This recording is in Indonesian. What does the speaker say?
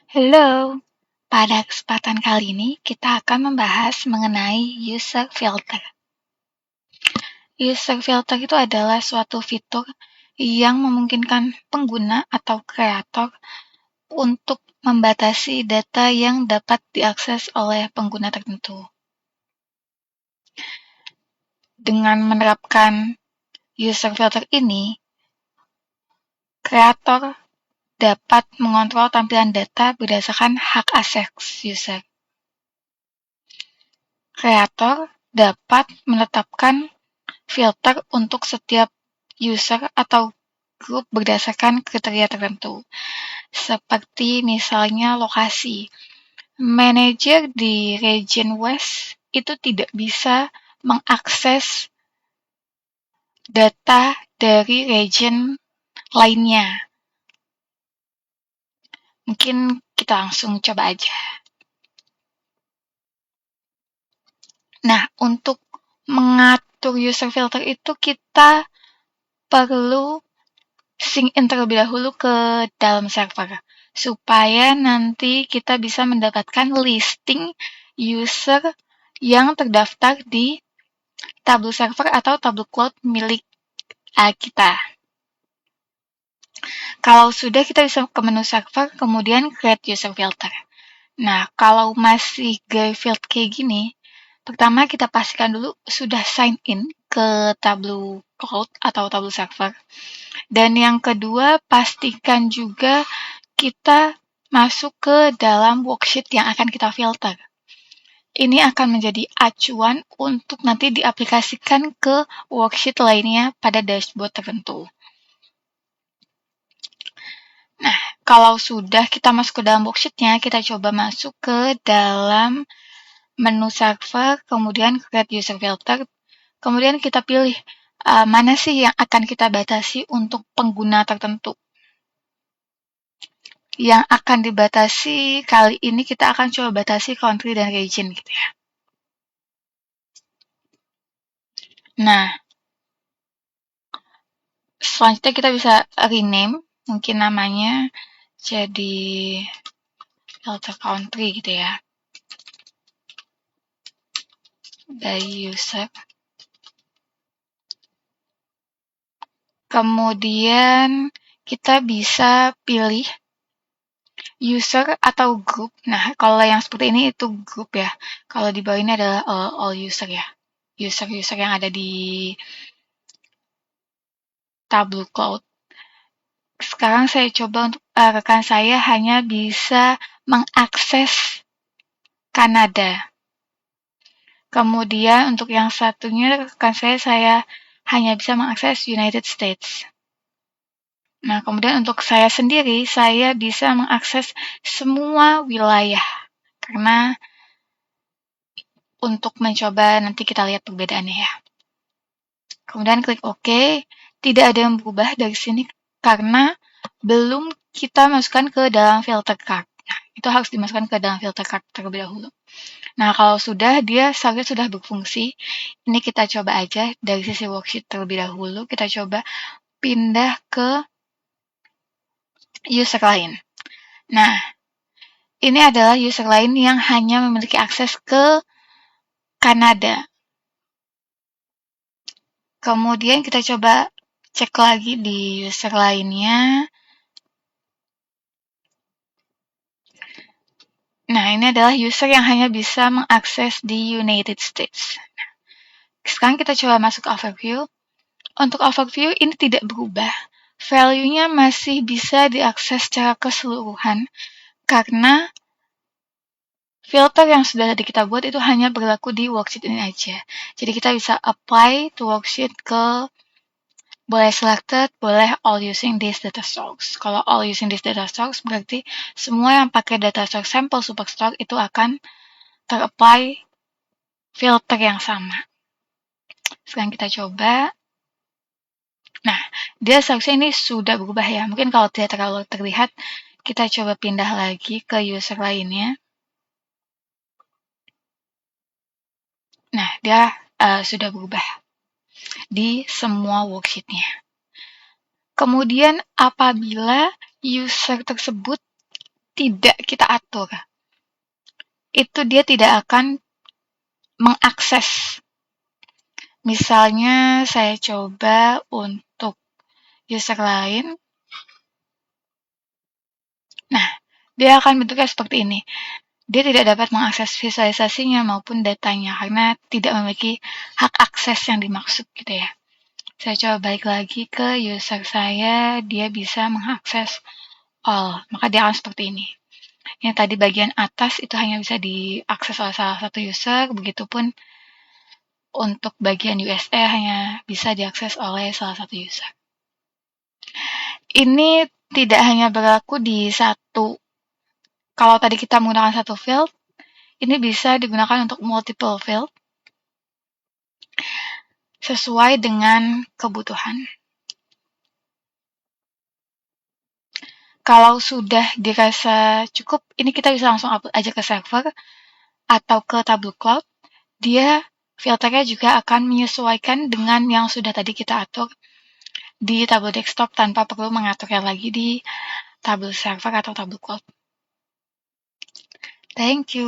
Halo, pada kesempatan kali ini kita akan membahas mengenai user filter. User filter itu adalah suatu fitur yang memungkinkan pengguna atau kreator untuk membatasi data yang dapat diakses oleh pengguna tertentu. Dengan menerapkan user filter ini, kreator dapat mengontrol tampilan data berdasarkan hak akses user. Kreator dapat menetapkan filter untuk setiap user atau grup berdasarkan kriteria tertentu, seperti misalnya lokasi. Manajer di region West itu tidak bisa mengakses data dari region lainnya. Mungkin kita langsung coba aja. Nah, untuk mengatur user filter itu kita perlu sync in terlebih dahulu ke dalam server, supaya nanti kita bisa mendapatkan listing user yang terdaftar di Tableau server atau Tableau Cloud milik kita. Kalau sudah, kita bisa ke menu server, kemudian create user filter. Nah, kalau masih grayfield kayak gini, pertama kita pastikan dulu sudah sign in ke Tableau Cloud atau Tableau server. Dan yang kedua, pastikan juga kita masuk ke dalam worksheet yang akan kita filter. Ini akan menjadi acuan untuk nanti diaplikasikan ke worksheet lainnya pada dashboard tertentu. Nah, kalau sudah kita masuk ke dalam worksheet-nya, kita coba masuk ke dalam menu server, kemudian create user filter, kemudian kita pilih mana sih yang akan kita batasi untuk pengguna tertentu. Yang akan dibatasi kali ini kita akan coba batasi country dan region gitu ya. Nah, selanjutnya kita bisa rename mungkin namanya jadi filter country gitu ya, by user. Kemudian kita bisa pilih user atau group. Nah, kalau yang seperti ini itu group ya. Kalau di bawah ini adalah all user ya. User-user yang ada di Tableau Cloud. Sekarang saya coba untuk rekan saya hanya bisa mengakses Kanada. Kemudian untuk yang satunya rekan saya hanya bisa mengakses United States. Nah, kemudian untuk saya sendiri, saya bisa mengakses semua wilayah. Karena untuk mencoba nanti kita lihat perbedaannya ya. Kemudian klik OK. Tidak ada yang berubah dari sini karena belum kita masukkan ke dalam filter card. Nah, itu harus dimasukkan ke dalam filter card terlebih dahulu. Nah, kalau sudah, dia seharusnya sudah berfungsi. Ini kita coba aja dari sisi worksheet terlebih dahulu. Kita coba pindah ke user lain. Nah, ini adalah user lain yang hanya memiliki akses ke Kanada. Kemudian kita coba cek lagi di user lainnya. Nah, ini adalah user yang hanya bisa mengakses di United States. Nah, sekarang kita coba masuk ke overview. Untuk overview ini tidak berubah. Value-nya masih bisa diakses secara keseluruhan karena filter yang sudah kita buat itu hanya berlaku di worksheet ini aja. Jadi kita bisa apply to worksheet ke boleh selected, boleh all using this data source. Kalau all using this data source berarti semua yang pakai data source sample superstore itu akan ter-apply filter yang sama. Sekarang kita coba. Nah, dia seharusnya ini sudah berubah ya. Mungkin kalau tidak terlalu terlihat, kita coba pindah lagi ke user lainnya. Nah, dia sudah berubah di semua worksheet-nya. Kemudian apabila user tersebut tidak kita atur, itu dia tidak akan mengakses. Misalnya saya coba untuk user lain. Nah, dia akan bentuknya seperti ini. Dia tidak dapat mengakses visualisasinya maupun datanya karena tidak memiliki hak akses yang dimaksud gitu ya. Saya coba balik lagi ke user saya, dia bisa mengakses all, maka dia akan seperti ini. Yang tadi bagian atas itu hanya bisa diakses oleh salah satu user, begitupun untuk bagian USA hanya bisa diakses oleh salah satu user. Ini tidak hanya berlaku di satu. Kalau tadi kita menggunakan satu field, ini bisa digunakan untuk multiple field sesuai dengan kebutuhan. Kalau sudah dirasa cukup, ini kita bisa langsung upload aja ke server atau ke Tableau Cloud. Dia filternya juga akan menyesuaikan dengan yang sudah tadi kita atur di Tableau Desktop tanpa perlu mengaturnya lagi di Tableau Server atau Tableau Cloud. Thank you.